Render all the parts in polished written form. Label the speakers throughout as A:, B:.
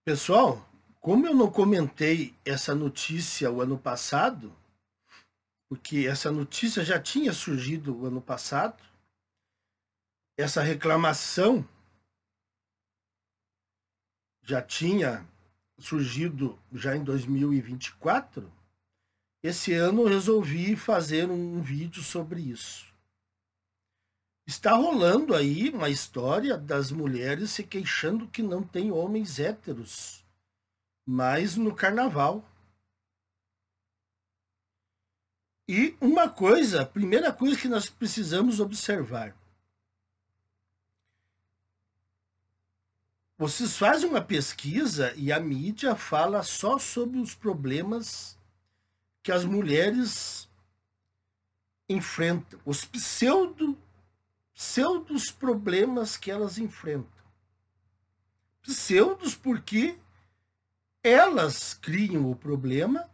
A: Pessoal, como eu não comentei essa notícia o ano passado, porque essa notícia já tinha surgido o ano passado, essa reclamação já tinha surgido já em 2024, esse ano eu resolvi fazer um vídeo sobre isso. Está rolando aí uma história das mulheres se queixando que não tem homens héteros, mas no carnaval. E uma coisa, a primeira coisa que nós precisamos observar: vocês fazem uma pesquisa e a mídia fala só sobre os problemas que as mulheres enfrentam, os pseudos problemas que elas enfrentam. Pseudos porque elas criam o problema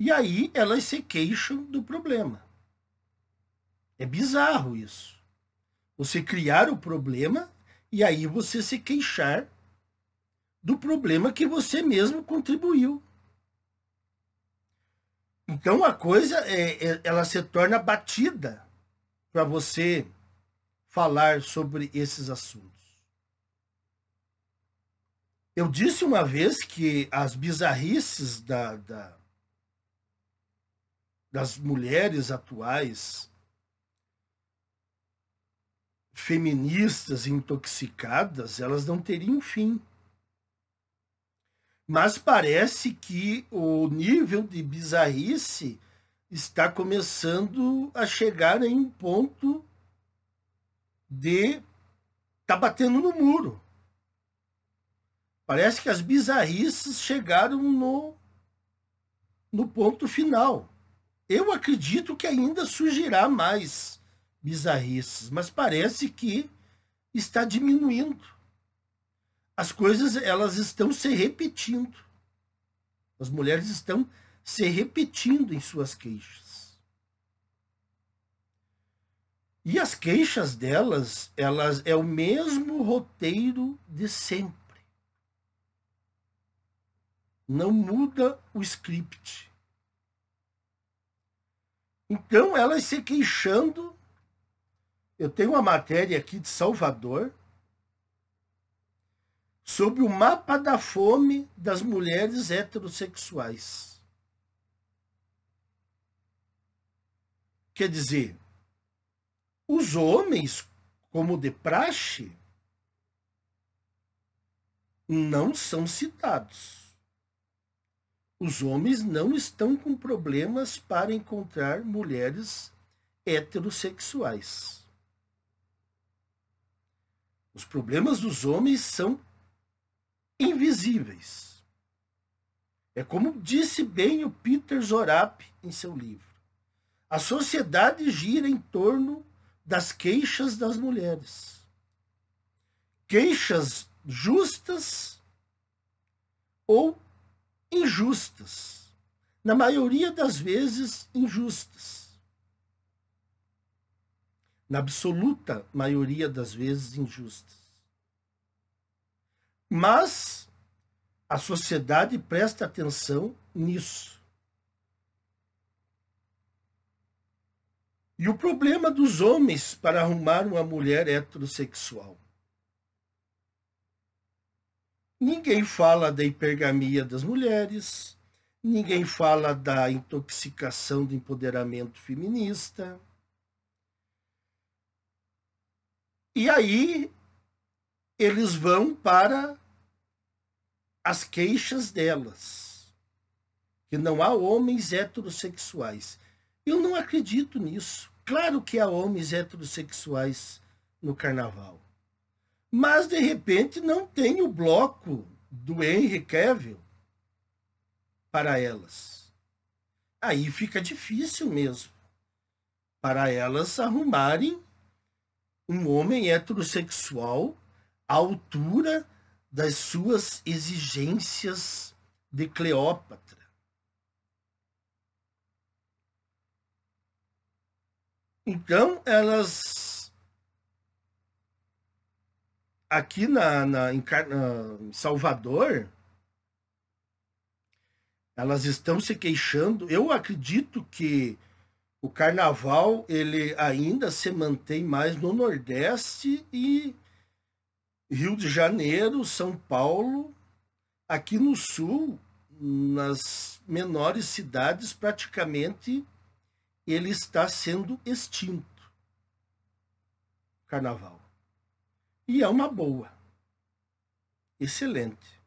A: e aí elas se queixam do problema. É bizarro isso. Você criar o problema e aí você se queixar do problema que você mesmo contribuiu. Então a coisa ela se torna batida para você falar sobre esses assuntos. Eu disse uma vez que as bizarrices das mulheres atuais, feministas intoxicadas, elas não teriam fim. Mas parece que o nível de bizarrice está começando a chegar em um ponto de tá batendo no muro. Parece que as bizarrices chegaram no ponto final. Eu acredito que ainda surgirá mais bizarrices, mas parece que está diminuindo. As coisas elas estão se repetindo. As mulheres estão se repetindo em suas queixas. E as queixas delas, elas é o mesmo roteiro de sempre. Não muda o script. Então, elas se queixando. Eu tenho uma matéria aqui de Salvador sobre o mapa da fome das mulheres heterossexuais. Quer dizer, os homens, como de praxe, não são citados. Os homens não estão com problemas para encontrar mulheres heterossexuais. Os problemas dos homens são invisíveis. É como disse bem o Peter Zorap em seu livro. A sociedade gira em torno das queixas das mulheres. Queixas justas ou injustas. Na maioria das vezes, injustas. Na absoluta maioria das vezes, injustas. Mas a sociedade presta atenção nisso. E o problema dos homens para arrumar uma mulher heterossexual? Ninguém fala da hipergamia das mulheres, ninguém fala da intoxicação do empoderamento feminista. E aí eles vão para as queixas delas, que não há homens heterossexuais. Eu não acredito nisso. Claro que há homens heterossexuais no carnaval. Mas, de repente, não tem o bloco do Henry Cavill para elas. Aí fica difícil mesmo para elas arrumarem um homem heterossexual à altura das suas exigências de Cleópatra. Então, elas aqui em Salvador, elas estão se queixando. Eu acredito que o carnaval ele ainda se mantém mais no Nordeste e Rio de Janeiro, São Paulo. Aqui no Sul, nas menores cidades, praticamente ele está sendo extinto, o carnaval. E é uma boa. Excelente.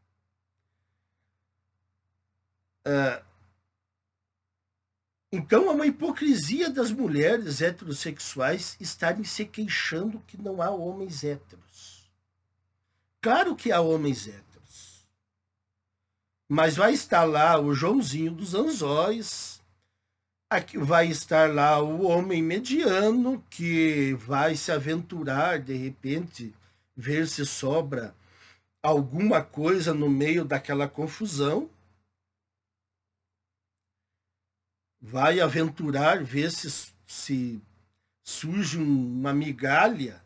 A: Então, é uma hipocrisia das mulheres heterossexuais estarem se queixando que não há homens héteros. Claro que há homens héteros. Mas vai estar lá o Joãozinho dos Anzóis, aqui vai estar lá o homem mediano que vai se aventurar, de repente, ver se sobra alguma coisa no meio daquela confusão. Vai aventurar, ver se surge uma migalha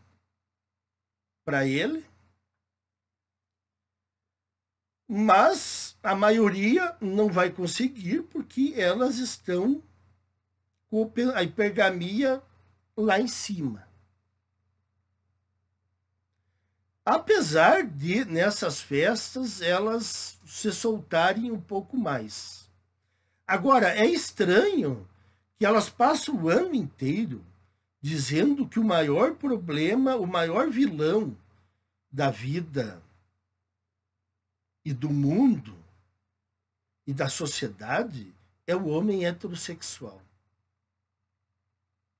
A: para ele. Mas a maioria não vai conseguir porque elas estão com a hipergamia lá em cima. Apesar de, nessas festas, elas se soltarem um pouco mais. Agora, é estranho que elas passam o ano inteiro dizendo que o maior problema, o maior vilão da vida e do mundo e da sociedade é o homem heterossexual.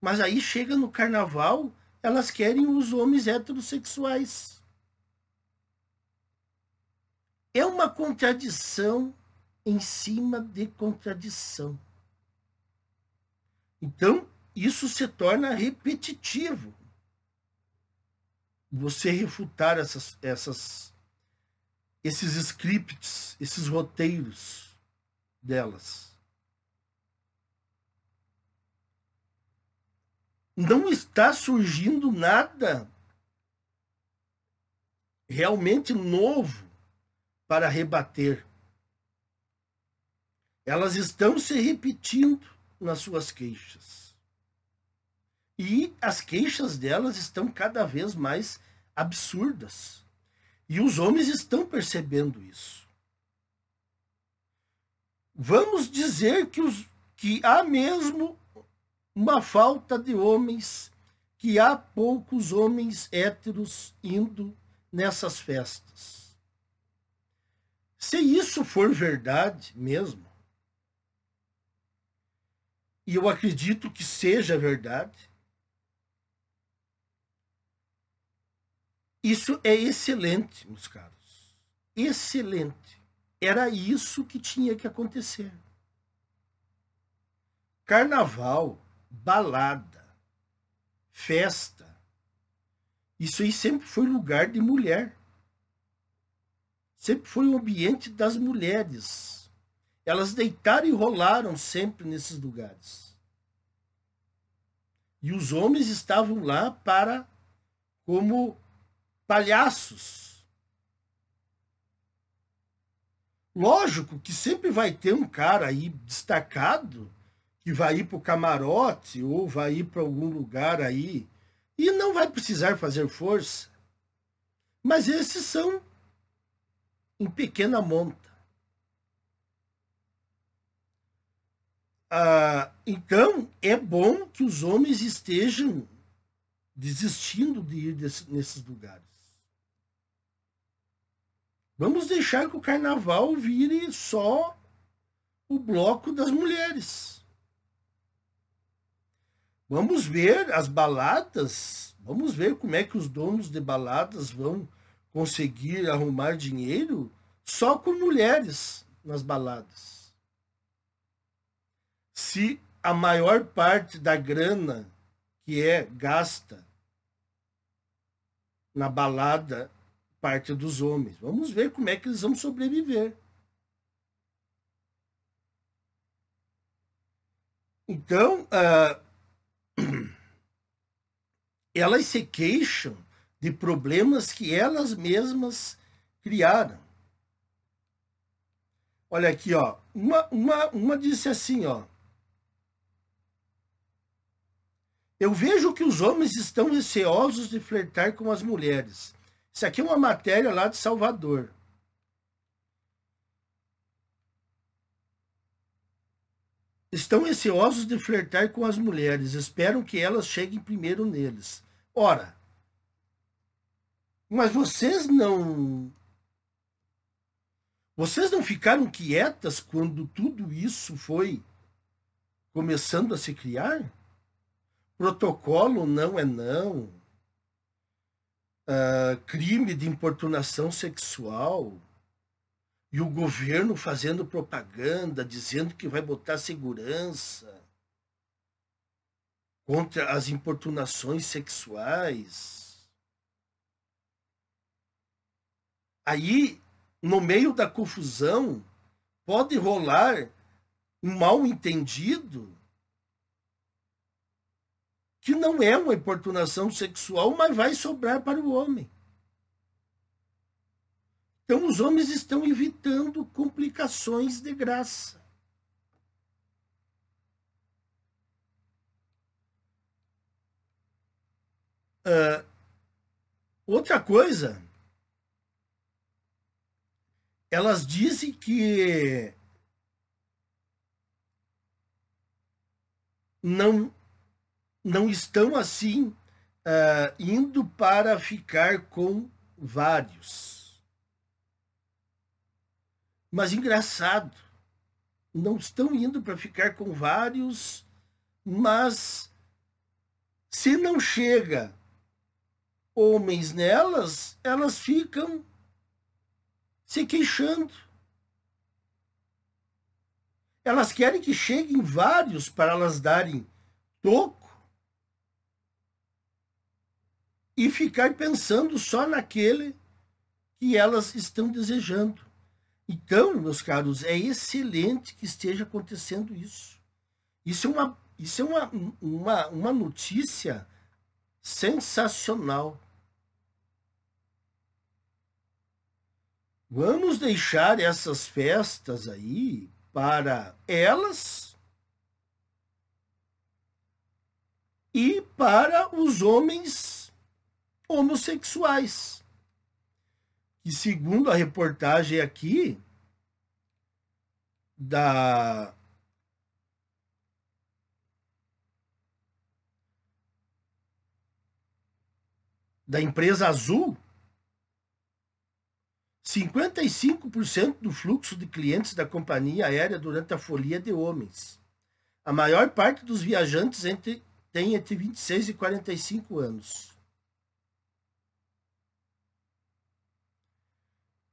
A: Mas aí chega no carnaval, elas querem os homens heterossexuais. É uma contradição em cima de contradição. Então, isso se torna repetitivo. Você refutar esses scripts, esses roteiros delas. Não está surgindo nada realmente novo para rebater. Elas estão se repetindo nas suas queixas. E as queixas delas estão cada vez mais absurdas. E os homens estão percebendo isso. Vamos dizer que há mesmo uma falta de homens, que há poucos homens héteros indo nessas festas. Se isso for verdade mesmo, e eu acredito que seja verdade, isso é excelente, meus caros. Excelente. Era isso que tinha que acontecer. Carnaval, balada, festa, isso aí sempre foi lugar de mulher. Sempre foi o ambiente das mulheres. Elas deitaram e rolaram sempre nesses lugares. E os homens estavam lá como palhaços. Lógico que sempre vai ter um cara aí destacado que vai ir para o camarote ou vai ir para algum lugar aí e não vai precisar fazer força. Mas esses são em pequena monta. Então, é bom que os homens estejam desistindo de ir nesses lugares. Vamos deixar que o carnaval vire só o bloco das mulheres. Vamos ver as baladas, vamos ver como é que os donos de baladas vão conseguir arrumar dinheiro só com mulheres nas baladas. Se a maior parte da grana que é gasta na balada parte dos homens. Vamos ver como é que eles vão sobreviver. Então, elas se queixam de problemas que elas mesmas criaram. Olha aqui, ó. Uma disse assim, ó. Eu vejo que os homens estão receosos de flertar com as mulheres. Isso aqui é uma matéria lá de Salvador. Estão receosos de flertar com as mulheres. Esperam que elas cheguem primeiro neles. Ora, mas vocês não ficaram quietas quando tudo isso foi começando a se criar? Protocolo não é não. Crime de importunação sexual. E o governo fazendo propaganda, dizendo que vai botar segurança contra as importunações sexuais. Aí, no meio da confusão, pode rolar um mal-entendido que não é uma importunação sexual, mas vai sobrar para o homem. Então, os homens estão evitando complicações de graça. Outra coisa, elas dizem que não estão assim indo para ficar com vários. Mas engraçado, não estão indo para ficar com vários, mas se não chega homens nelas, elas ficam se queixando. Elas querem que cheguem vários para elas darem toco e ficar pensando só naquele que elas estão desejando. Então, meus caros, é excelente que esteja acontecendo isso. Isso é uma notícia sensacional. Vamos deixar essas festas aí para elas e para os homens homossexuais. E segundo a reportagem aqui da empresa Azul, 55% do fluxo de clientes da companhia aérea durante a folia é de homens. A maior parte dos viajantes tem entre 26 e 45 anos.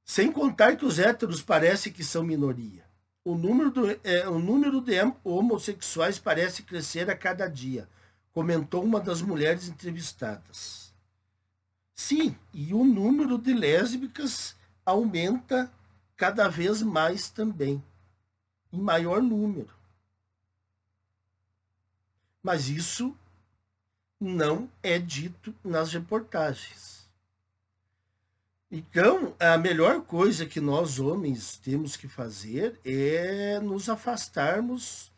A: Sem contar que os héteros parece que são minoria. O número de homossexuais parece crescer a cada dia, comentou uma das mulheres entrevistadas. Sim, e o número de lésbicas aumenta cada vez mais também, em maior número. Mas isso não é dito nas reportagens. Então, a melhor coisa que nós homens temos que fazer é nos afastarmos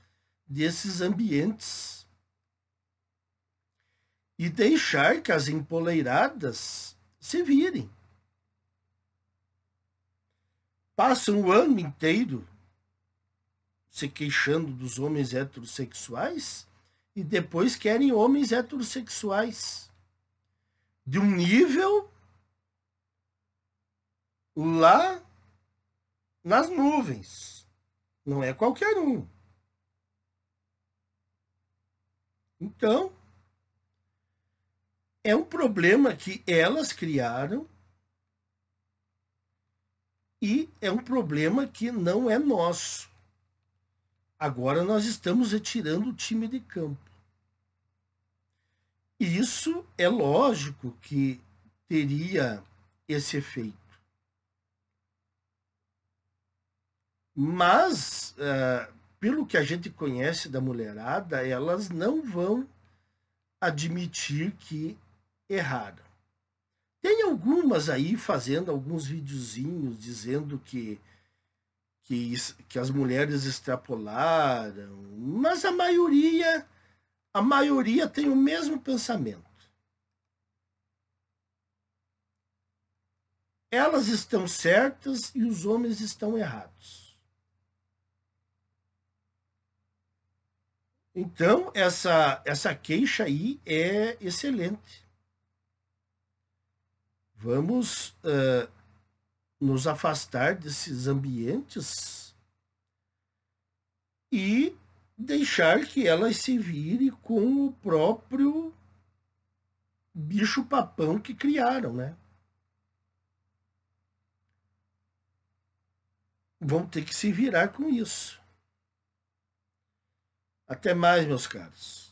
A: desses ambientes e deixar que as empoleiradas se virem. Passam o ano inteiro se queixando dos homens heterossexuais e depois querem homens heterossexuais de um nível lá nas nuvens. Não é qualquer um. Então, é um problema que elas criaram e é um problema que não é nosso. Agora nós estamos retirando o time de campo. E isso é lógico que teria esse efeito. Mas, pelo que a gente conhece da mulherada, elas não vão admitir que erraram. algumas aí fazendo alguns videozinhos dizendo que as mulheres extrapolaram, mas a maioria tem o mesmo pensamento. Elas estão certas e os homens estão errados. Então, essa queixa aí é excelente. Vamos nos afastar desses ambientes e deixar que elas se virem com o próprio bicho-papão que criaram, né? Vão ter que se virar com isso. Até mais, meus caros.